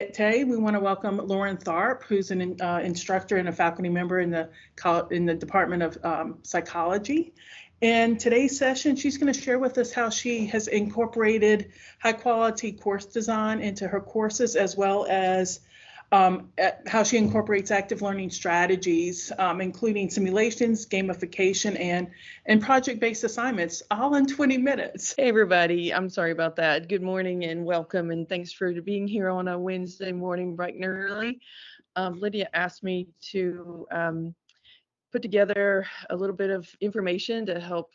Today, we want to welcome Loren Tharp, who's an instructor and a faculty member in the Department of Psychology. In today's session, she's going to share with us how she has incorporated high-quality course design into her courses, as well as how she incorporates active learning strategies, including simulations, gamification, and project-based assignments, all in 20 minutes. Hey, everybody. I'm sorry about that. Good morning and welcome, and thanks for being here on a Wednesday morning bright and early. Lydia asked me to put together a little bit of information to help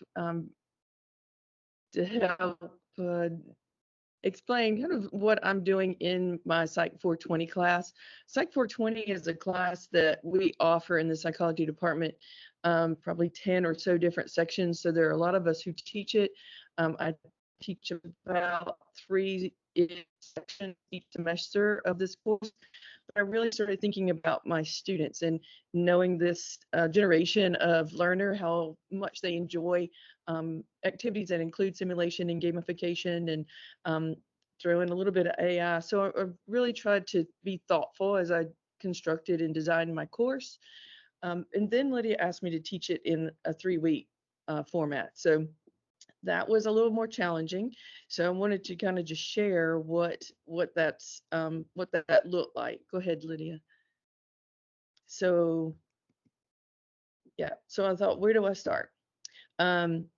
explain kind of what I'm doing in my Psych 420 class. Psych 420 is a class that we offer in the psychology department, probably 10 or so different sections. So there are a lot of us who teach it. I teach about 3 sections each semester of this course. But I really started thinking about my students and knowing this generation of learner, how much they enjoy activities that include simulation and gamification, and throw in a little bit of AI. So I really tried to be thoughtful as I constructed and designed my course. And then Lydia asked me to teach it in a 3-week format. So that was a little more challenging. So I wanted to kind of just share what that looked like. Go ahead, Lydia. So yeah, so I thought, where do I start? When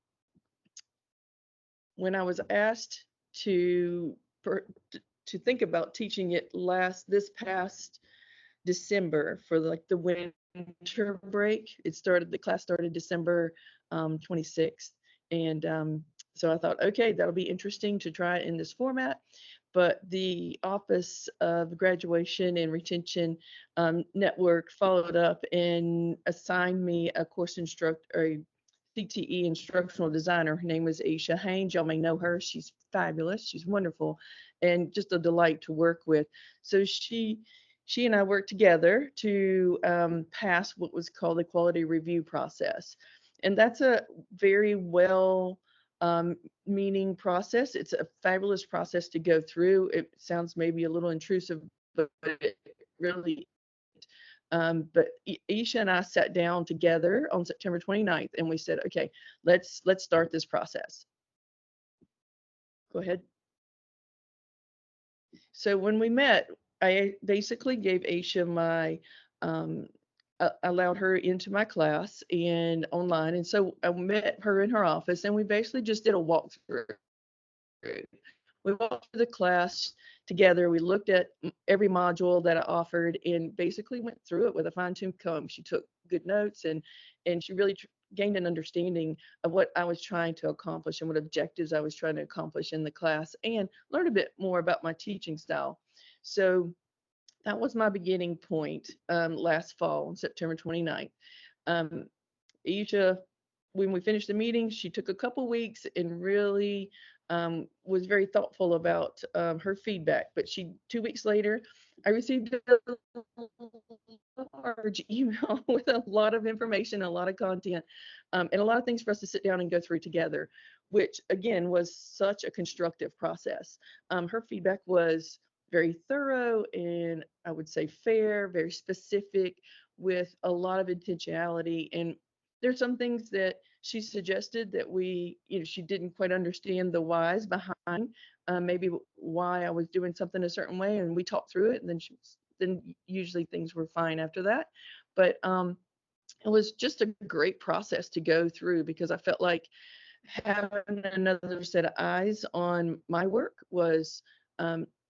I was asked to think about teaching it this past December for like the winter break, the class started December 26th. And so I thought, okay, that'll be interesting to try it in this format. But the Office of Graduation and Retention Network followed up and assigned me a course instructor, a CTE instructional designer. Her name was Aisha Haynes. Y'all may know her. She's fabulous. She's wonderful and just a delight to work with. So she and I worked together to pass what was called the quality review process. And that's a very well meaning process. It's a fabulous process to go through. It sounds maybe a little intrusive, but it really but Isha and I sat down together on September 29th and we said, okay, let's start this process. Go ahead. So when we met, I basically gave Aisha my allowed her into my class and online. And so I met her in her office and we basically just did a walkthrough. We walked through the class together. We looked at every module that I offered and basically went through it with a fine-tooth comb. She took good notes and she really gained an understanding of what I was trying to accomplish and what objectives I was trying to accomplish in the class, and learned a bit more about my teaching style. So that was my beginning point last fall on September 29th. Isha, when we finished the meeting, she took a couple weeks and really was very thoughtful about her feedback. But 2 weeks later, I received a large email with a lot of information, a lot of content, and a lot of things for us to sit down and go through together, which again was such a constructive process. Her feedback was very thorough and I would say fair, very specific, with a lot of intentionality. And there's some things that she suggested that she didn't quite understand the whys behind maybe why I was doing something a certain way, and we talked through it, and then usually things were fine after that. But it was just a great process to go through because I felt like having another set of eyes on my work was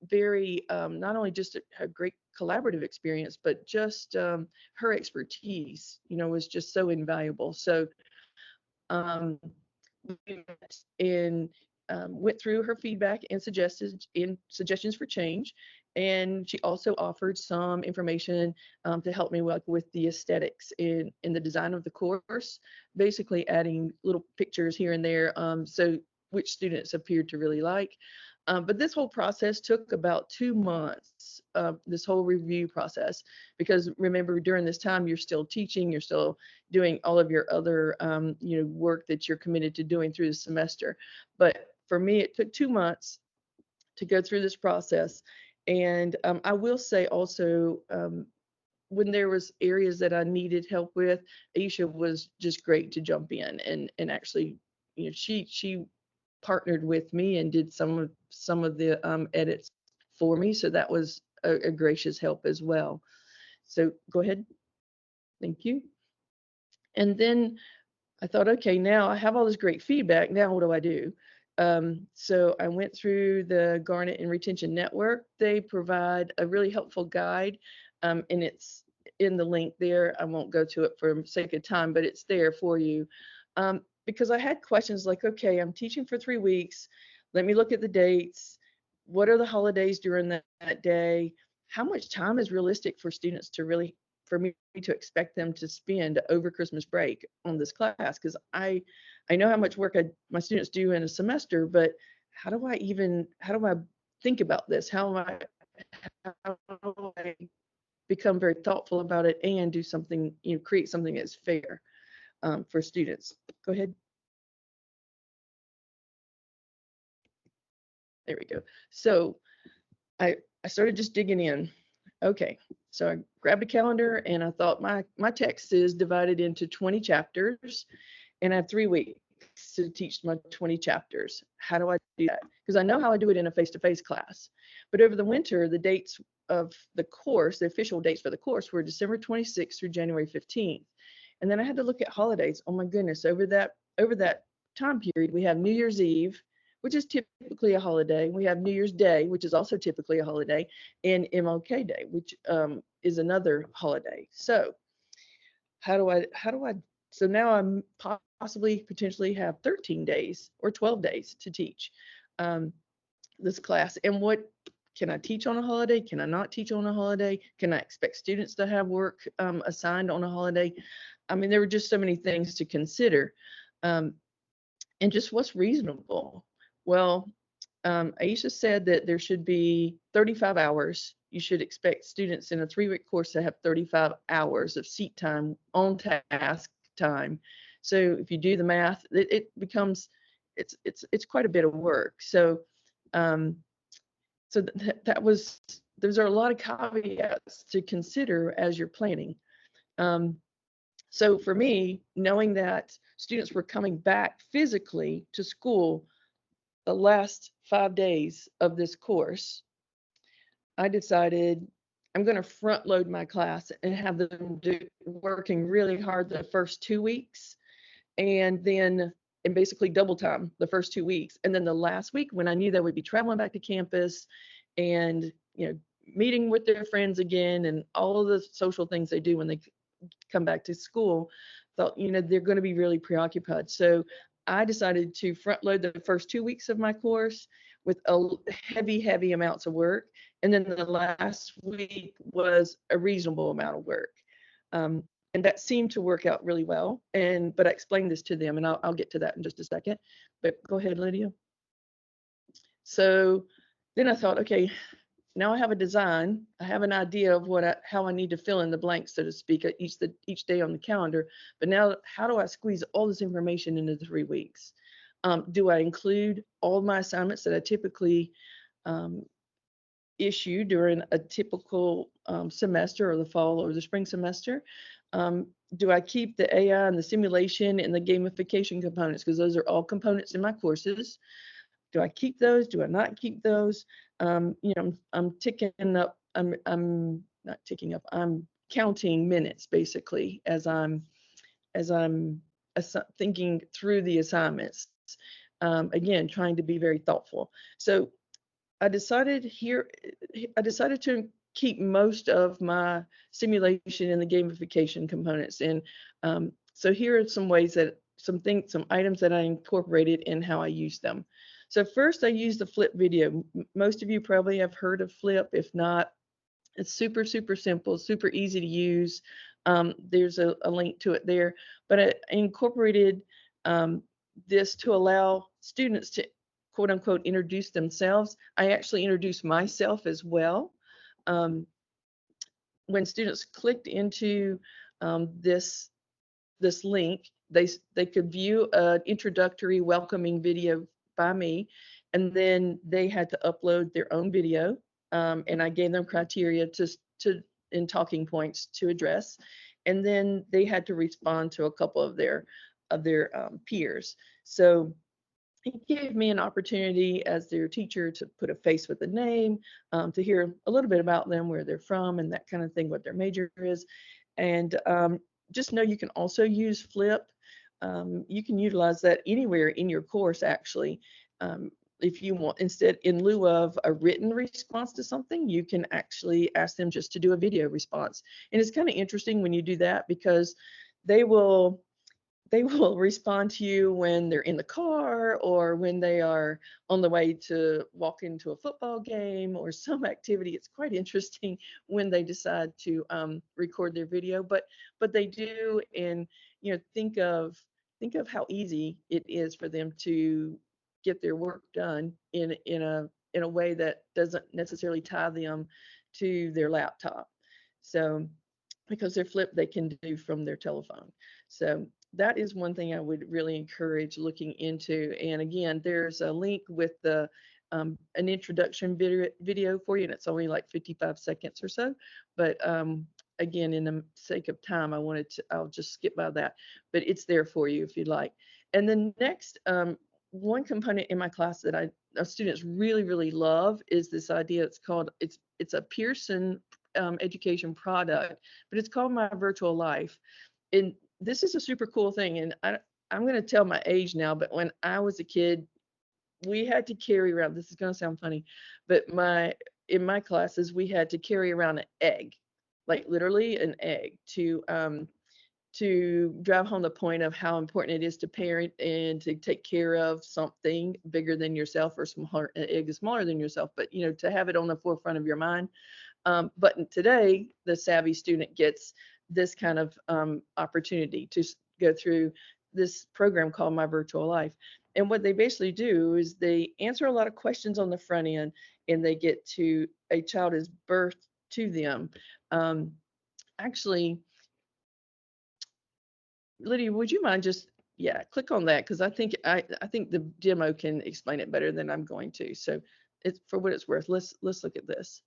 very not only just a great collaborative experience, but just her expertise, was just so invaluable. So we met and went through her feedback and suggestions for change. And she also offered some information to help me with the aesthetics in the design of the course, basically adding little pictures here and there, so which students appeared to really like. But this whole process took about 2 months, this whole review process, because remember, during this time, you're still teaching, you're still doing all of your other, work that you're committed to doing through the semester. But for me, it took 2 months to go through this process. And I will say also, when there was areas that I needed help with, Aisha was just great to jump in and actually, she partnered with me and did some of the edits for me. So that was a gracious help as well. So go ahead. Thank you. And then I thought, okay, now I have all this great feedback. Now what do I do? So I went through the Garnet and Retention Network. They provide a really helpful guide, and it's in the link there. I won't go to it for sake of time, but it's there for you. Because I had questions like, okay, I'm teaching for 3 weeks. Let me look at the dates. What are the holidays during that day? How much time is realistic for students to really, for me to expect them to spend over Christmas break on this class? Because I know how much work my students do in a semester, but how do I think about this? How do I become very thoughtful about it and do something, create something that's fair for students? Go ahead. There we go. So I started just digging in. Okay, so I grabbed a calendar and I thought my text is divided into 20 chapters, and I have 3 weeks to teach my 20 chapters. How do I do that? Because I know how I do it in a face-to-face class. But over the winter, the dates of the course, the official dates for the course, were December 26th through January 15th. And then I had to look at holidays. Oh my goodness, over that time period, we have New Year's Eve, which is typically a holiday. We have New Year's Day, which is also typically a holiday, and MLK Day, which is another holiday. So so now I'm potentially have 13 days or 12 days to teach this class. And what can I teach on a holiday? Can I not teach on a holiday? Can I expect students to have work assigned on a holiday? I mean, there were just so many things to consider. And just what's reasonable. Well, Aisha said that there should be 35 hours. You should expect students in a 3-week course to have 35 hours of seat time, on task time. So if you do the math, it becomes, it's quite a bit of work. So those are a lot of caveats to consider as you're planning. So for me, knowing that students were coming back physically to school the last 5 days of this course, I decided I'm going to front load my class and have them working really hard the first 2 weeks, and basically double time the first 2 weeks. And then the last week, when I knew they would be traveling back to campus and, meeting with their friends again and all of the social things they do when they come back to school, thought, they're going to be really preoccupied. So I decided to front load the first 2 weeks of my course with heavy amounts of work. And then the last week was a reasonable amount of work. And that seemed to work out really well. But I explained this to them, and I'll get to that in just a second. But go ahead, Lydia. So then I thought, okay, now I have a design. I have an idea of how I need to fill in the blanks, so to speak, each day on the calendar. But now, how do I squeeze all this information into the 3 weeks? Do I include all my assignments that I typically issue during a typical semester, or the fall or the spring semester? Do I keep the AI and the simulation and the gamification components, because those are all components in my courses? Do I keep those? Do I not keep those? I'm ticking up. I'm not ticking up. I'm counting minutes basically as I'm thinking through the assignments. Again, trying to be very thoughtful. So I decided to keep most of my simulation and the gamification components. And so here are some ways some items that I incorporated in how I use them. So first, I use the Flip video. Most of you probably have heard of Flip. If not, it's super simple, super easy to use. There's a link to it there. But I incorporated this to allow students to, quote unquote, introduce themselves. I actually introduced myself as well. When students clicked into this link, they could view an introductory welcoming video by me, and then they had to upload their own video. and I gave them criteria in talking points to address, and then they had to respond to a couple of their peers. So it gave me an opportunity as their teacher to put a face with a name, to hear a little bit about them, where they're from, and that kind of thing, what their major is. And just know you can also use Flip. You can utilize that anywhere in your course, actually. If you want, instead, in lieu of a written response to something, you can actually ask them just to do a video response. And it's kind of interesting when you do that, because they will respond to you when they're in the car, or when they are on the way to walk into a football game or some activity. It's quite interesting when they decide to record their video, but they do. And think of how easy it is for them to get their work done in a way that doesn't necessarily tie them to their laptop. So because they're flipped, they can do from their telephone. So that is one thing I would really encourage looking into. And again, there's a link with an introduction video for you, and it's only like 55 seconds or so. But again, in the sake of time, I'll just skip by that. But it's there for you if you'd like. And then next, one component in my class that our students really, really love is this idea. It's a Pearson education product, but it's called My Virtual Life. And this is a super cool thing. And I'm going to tell my age now, but when I was a kid, we had to carry around, this is going to sound funny, but in my classes, we had to carry around an egg, like literally an egg, to drive home the point of how important it is to parent and to take care of something bigger than yourself, or smaller. An egg is smaller than yourself, but to have it on the forefront of your mind. But today, the savvy student gets this kind of opportunity to go through this program called My Virtual Life. And what they basically do is they answer a lot of questions on the front end, and they get to, a child is birthed to them. Actually, Lydia, would you mind just, click on that, because I think the demo can explain it better than I'm going to. So it's, for what it's worth, let's look at this.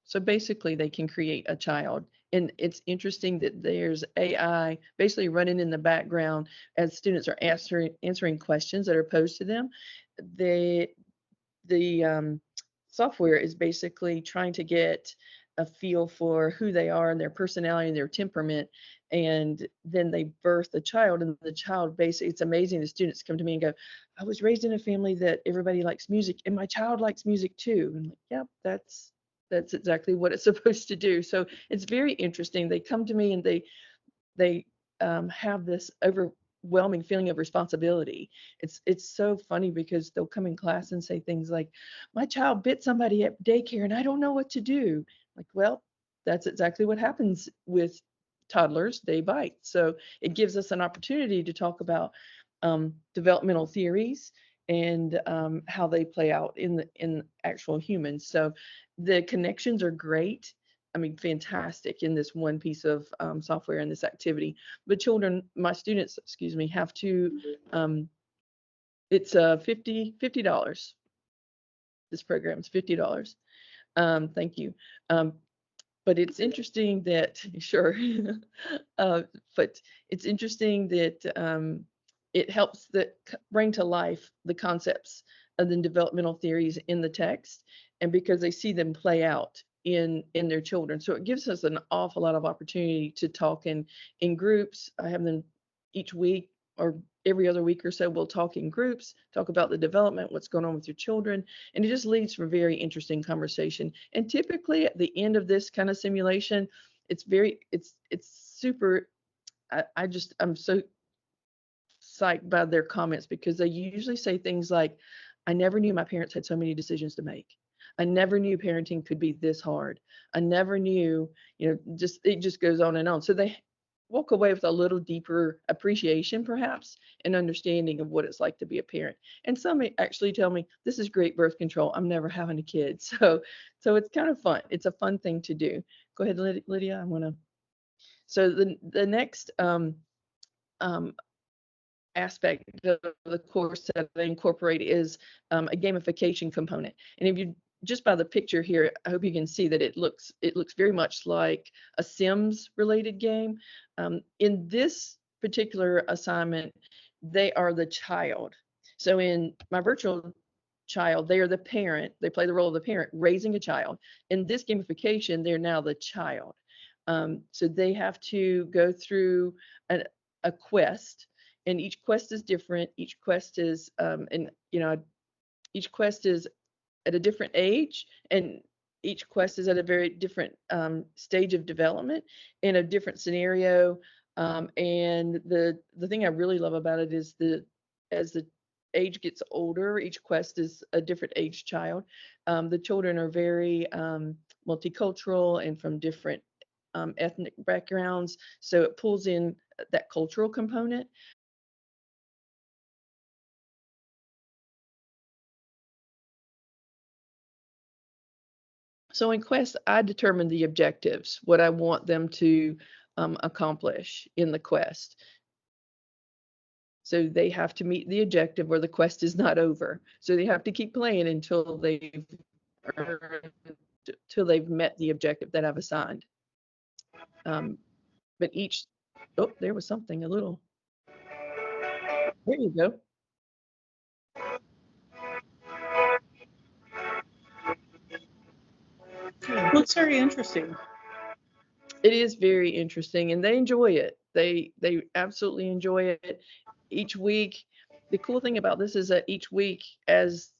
So basically, they can create a child. And it's interesting that there's AI basically running in the background as students are answering questions that are posed to them. The software is basically trying to get a feel for who they are and their personality and their temperament. And then they birth the child, and the child basically, it's amazing. The students come to me and go, I was raised in a family that everybody likes music, and my child likes music too. And like, yep, that's exactly what it's supposed to do. So it's very interesting. They come to me and they have this overwhelming feeling of responsibility. It's so funny because they'll come in class and say things like, my child bit somebody at daycare and I don't know what to do. Like, well, that's exactly what happens with toddlers. They bite. So it gives us an opportunity to talk about developmental theories and how they play out in actual humans. So the connections are great. I mean, fantastic in this one piece of software in this activity. But children, my students, excuse me, have to, it's $50. This program is $50. Thank you. But it's interesting that, sure, but it's interesting that it helps bring to life the concepts of the developmental theories in the text, and because they see them play out in their children. So it gives us an awful lot of opportunity to talk in groups. I have them each week or every other week or so. We'll talk in groups, talk about the development, what's going on with your children, and it just leads to a very interesting conversation. And typically at the end of this kind of simulation, it's super. I'm so psyched by their comments because they usually say things like, I never knew my parents had so many decisions to make. I never knew parenting could be this hard. I never knew, it just goes on and on. So they walk away with a little deeper appreciation, perhaps, and understanding of what it's like to be a parent. And some actually tell me, this is great birth control. I'm never having a kid. So it's kind of fun. It's a fun thing to do. Go ahead, Lydia. So the next aspect of the course that I incorporate is a gamification component. And if you just by the picture here, I hope you can see that it looks very much like a Sims related game. In this particular assignment, they are the child. So in my virtual child, they are the parent. They play the role of the parent raising a child. In this gamification, they're now the child. So they have to go through a quest, and each quest is different. Each quest is each quest is at a different age, and each quest is at a very different stage of development in a different scenario. And the thing I really love about it is as the age gets older, each quest is a different age child. The children are very multicultural and from different ethnic backgrounds, so it pulls in that cultural component. So in quest, I determine the objectives, what I want them to accomplish in the quest. So they have to meet the objective or the quest is not over. So they have to keep playing until they've met the objective that I've assigned. But each, oh, there was something a little. There you go. Looks very interesting. It is very interesting, and they enjoy it. They absolutely enjoy it. Each week, the cool thing about this is that each week, as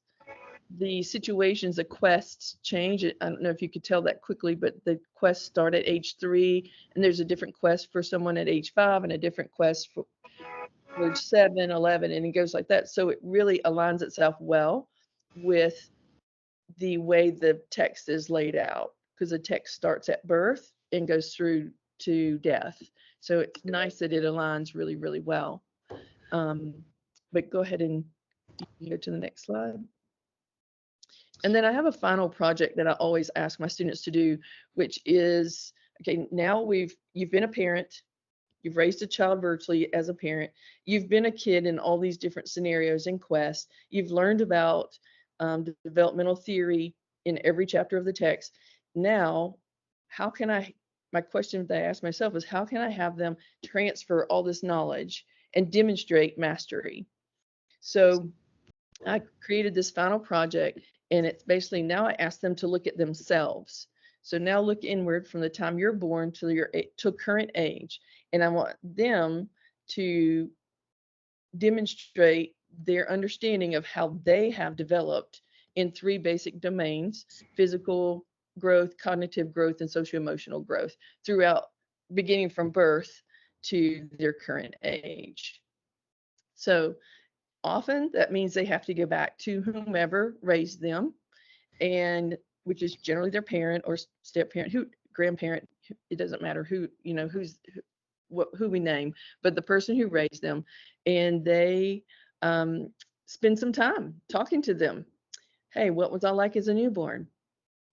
the situations, the quests change. I don't know if you could tell that quickly, but the quests start at age 3, and there's a different quest for someone at age 5 and a different quest for age 7, 11, and it goes like that. So it really aligns itself well with the way the text is laid out, because the text starts at birth and goes through to death. So it's nice that it aligns really, really well. But go ahead and go to the next slide. And then I have a final project that I always ask my students to do, which is, okay, now you've been a parent, you've raised a child virtually as a parent, you've been a kid in all these different scenarios and quests, you've learned about the developmental theory in every chapter of the text. Now, my question that I ask myself is, how can I have them transfer all this knowledge and demonstrate mastery? So I created this final project, and it's basically, now I ask them to look at themselves. So now look inward from the time you're born to current age, and I want them to demonstrate their understanding of how they have developed in 3 basic domains: physical growth, cognitive growth, and socio-emotional growth throughout, beginning from birth to their current age. So often that means they have to go back to whomever raised them, and which is generally their parent or step parent, who grandparent. It doesn't matter who, who we name, but the person who raised them, and they spend some time talking to them. Hey, what was I like as a newborn?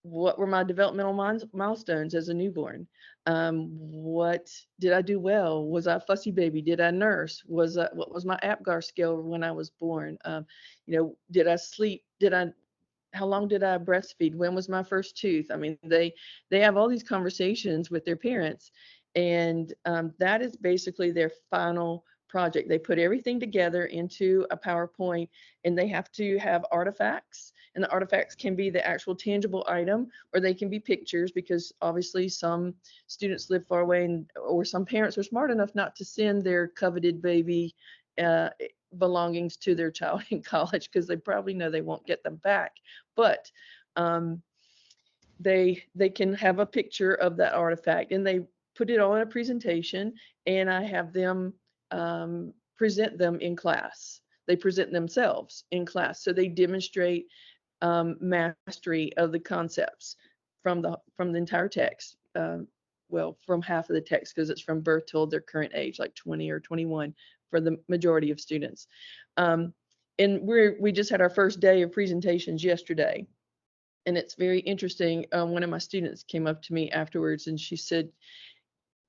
What were my developmental milestones as a newborn? What did I do well? Was I a fussy baby? Did I nurse? What was my APGAR scale when I was born? Did I sleep? How long did I breastfeed? When was my first tooth? I mean, they have all these conversations with their parents, and that is basically their final project. They put everything together into a PowerPoint, and they have to have artifacts, and the artifacts can be the actual tangible item, or they can be pictures, because obviously some students live far away, or some parents are smart enough not to send their coveted baby belongings to their child in college, because they probably know they won't get them back. But they can have a picture of that artifact, and they put it all in a presentation, and I have them present them in class. They present themselves in class, so they demonstrate mastery of the concepts from the entire text. Well, from half of the text, because it's from birth till their current age, like 20 or 21 for the majority of students. And we just had our first day of presentations yesterday, and it's very interesting. One of my students came up to me afterwards, and she said,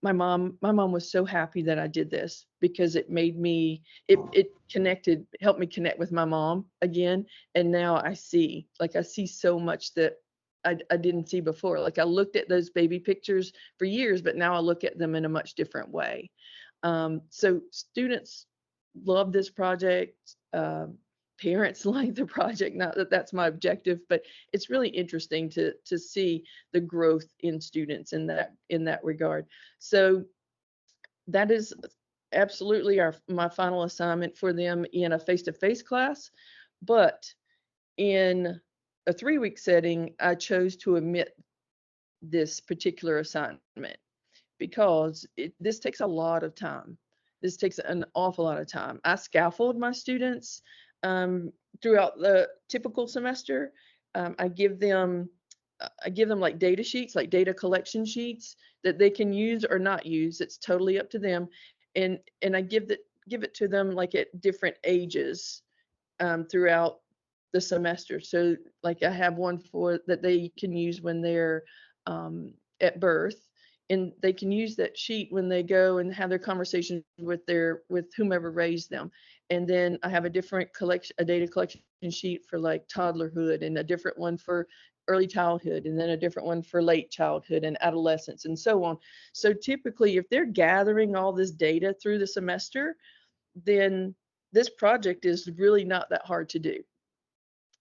my mom was so happy that I did this, because it made me, it helped me connect with my mom again. And now I see so much that I didn't see before. Like, I looked at those baby pictures for years, but now I look at them in a much different way. So students love this project. Parents like the project. Not that that's my objective, but it's really interesting to see the growth in students in that regard. So that is absolutely my final assignment for them in a face-to-face class. But in a 3-week setting, I chose to omit this particular assignment, because this takes a lot of time. This takes an awful lot of time. I scaffold my students throughout the typical semester. I give them like data sheets, like data collection sheets that they can use or not use. It's totally up to them. And I give it to them like at different ages throughout the semester. So like I have one that they can use when they're at birth, and they can use that sheet when they go and have their conversation with whomever raised them. And then I have a data collection sheet for like toddlerhood, and a different one for early childhood, and then a different one for late childhood and adolescence, and so on. So typically, if they're gathering all this data through the semester, then this project is really not that hard to do,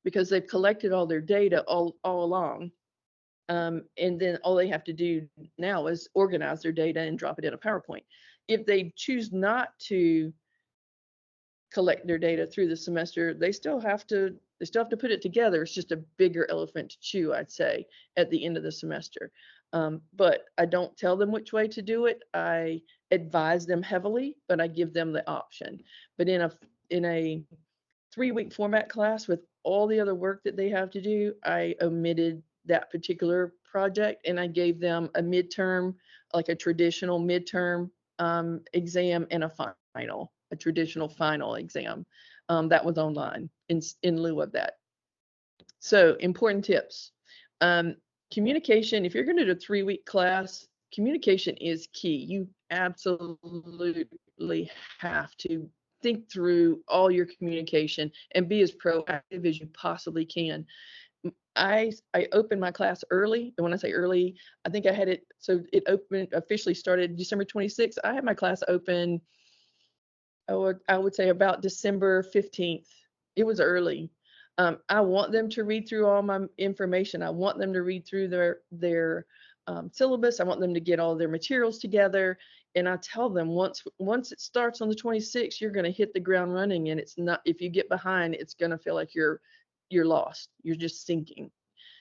because they've collected all their data all along. And then all they have to do now is organize their data and drop it in a PowerPoint. If they choose not to collect their data through the semester, they still have to put it together. It's just a bigger elephant to chew, I'd say, at the end of the semester. But I don't tell them which way to do it. I advise them heavily, but I give them the option. But in a 3-week format class with all the other work that they have to do, I omitted that particular project, and I gave them a midterm, like a traditional midterm exam, and a traditional final exam that was online in lieu of that. So important tips. Communication, if you're going to do a 3-week class, communication is key. You absolutely have to think through all your communication and be as proactive as you possibly can. I opened my class early, and when I say early, I think I had it, so it officially started December 26th. I had my class open, I would say about December 15th. It was early. I want them to read through all my information. I want them to read through their syllabus. I want them to get all their materials together. And I tell them once it starts on the 26th, you're going to hit the ground running. And it's not, if you get behind, it's going to feel like you're lost. You're just sinking.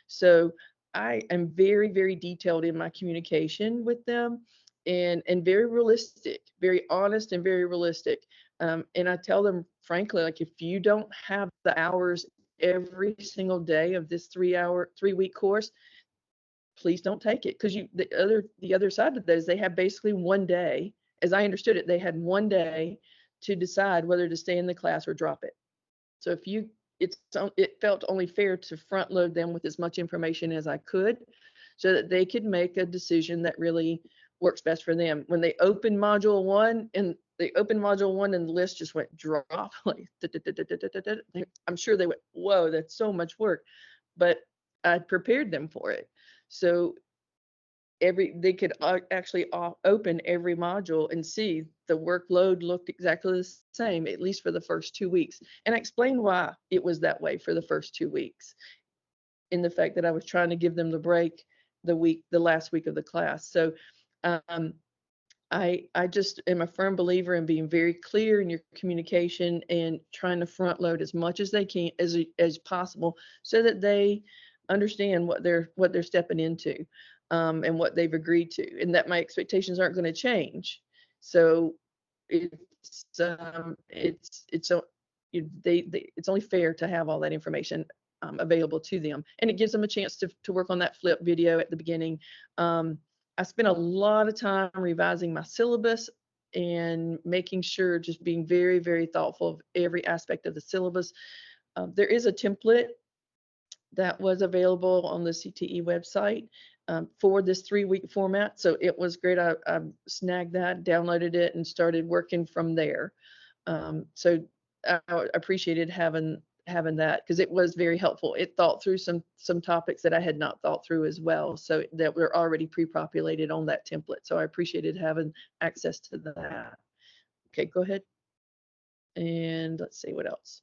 So I am very, very detailed in my communication with them. and very realistic, very honest and very realistic. And I tell them frankly, like, if you don't have the hours every single day of this 3-week course, please don't take it. Because the other side of that is they have basically one day. As I understood it, they had one day to decide whether to stay in the class or drop it. So it felt only fair to front load them with as much information as I could, so that they could make a decision that really works best for them. When they opened module one and the list just went drop, like, I'm sure they went, whoa, that's so much work. But I prepared them for it. So they could actually open every module and see the workload looked exactly the same, at least for the first 2 weeks. And I explained why it was that way for the first 2 weeks, in the fact that I was trying to give them the break the last week of the class. So I just am a firm believer in being very clear in your communication and trying to front load as much as they can, as possible, so that they understand what they're stepping into, and what they've agreed to, and that my expectations aren't going to change. So it's only fair to have all that information available to them, and it gives them a chance to work on that flip video at the beginning. I spent a lot of time revising my syllabus and making sure, just being very, very thoughtful of every aspect of the syllabus. There is a template that was available on the CTE website for this 3-week format. So it was great. I snagged that, downloaded it, and started working from there. So I appreciated having that, because it was very helpful. It thought through some topics that I had not thought through as well, so that were already pre-populated on that template. So I appreciated having access to that. Okay, go ahead. And let's see what else.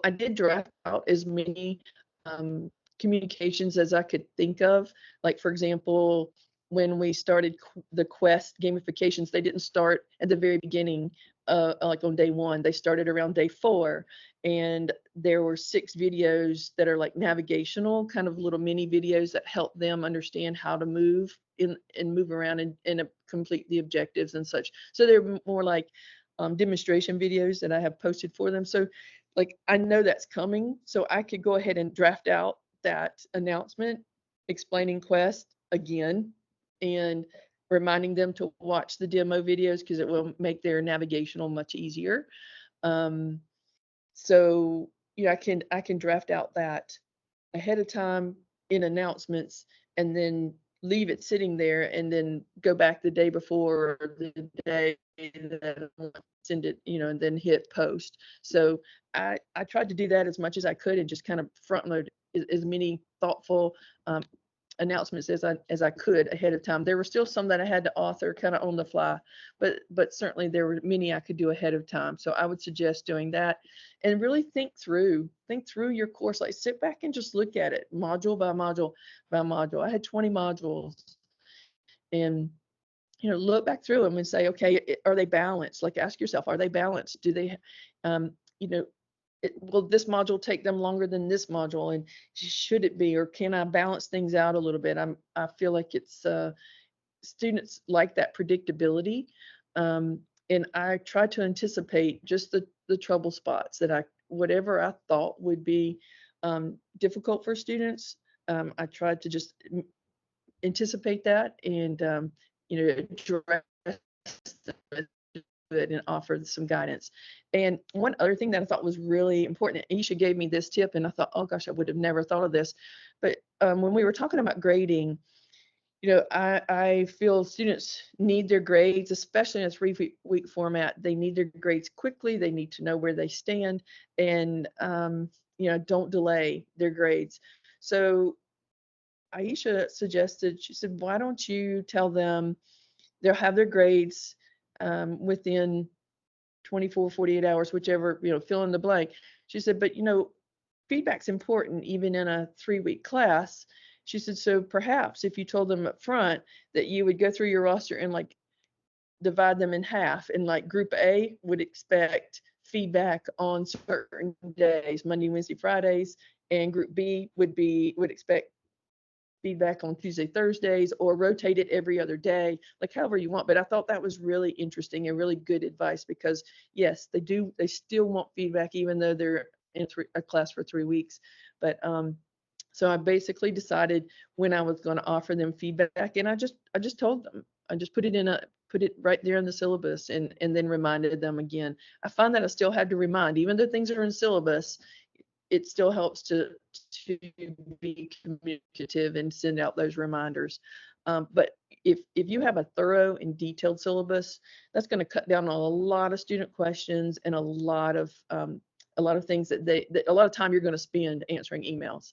I did draft out as many communications as I could think of. Like, for example, when we started the Quest gamifications, they didn't start at the very beginning, like on day 1. They started around day 4, and there were 6 videos that are like navigational, kind of little mini videos that help them understand how to move and move around and complete the objectives and such. So they're more like demonstration videos that I have posted for them. So, like, I know that's coming, so I could go ahead and draft out that announcement explaining Quest again, and reminding them to watch the demo videos, because it will make their navigational much easier. So yeah, I can draft out that ahead of time in announcements, and then leave it sitting there, and then go back the day before or the day that I want to send it, and then hit post. So I tried to do that as much as I could, and just kind of front load as many thoughtful announcements as I could ahead of time. There were still some that I had to author kind of on the fly, but certainly there were many I could do ahead of time. So I would suggest doing that, and really think through your course. Like, sit back and just look at it module by module by module. I had 20 modules, and look back through them and say, okay, are they balanced? Like, ask yourself, are they balanced? Do they will this module take them longer than this module, and should it be, or can I balance things out a little bit? I feel like it's students like that predictability, and I try to anticipate just the trouble spots that whatever I thought would be difficult for students. I tried to just anticipate that, and address it and offer some guidance. And one other thing that I thought was really important, Aisha gave me this tip, and I thought, oh gosh, I would have never thought of this. But when we were talking about grading, I feel students need their grades, especially in a 3-week format. They need their grades quickly. They need to know where they stand, and don't delay their grades. So Aisha suggested, she said, why don't you tell them they'll have their grades within 24, 48 hours, whichever, fill in the blank. She said, but feedback's important even in a 3-week class. She said, so perhaps if you told them up front that you would go through your roster and like divide them in half, and like group A would expect feedback on certain days, Monday, Wednesday, Fridays, and group B would expect feedback on Tuesday, Thursdays, or rotate it every other day, like however you want. But I thought that was really interesting and really good advice, because yes, they still want feedback even though they're in a class for 3 weeks. But so I basically decided when I was going to offer them feedback, and I just told them, I just put it right there in the syllabus, and then reminded them again. I find that I still had to remind, even though things are in syllabus, it still helps to be communicative and send out those reminders. But if you have a thorough and detailed syllabus, that's going to cut down on a lot of student questions and a lot of things that a lot of time you're going to spend answering emails.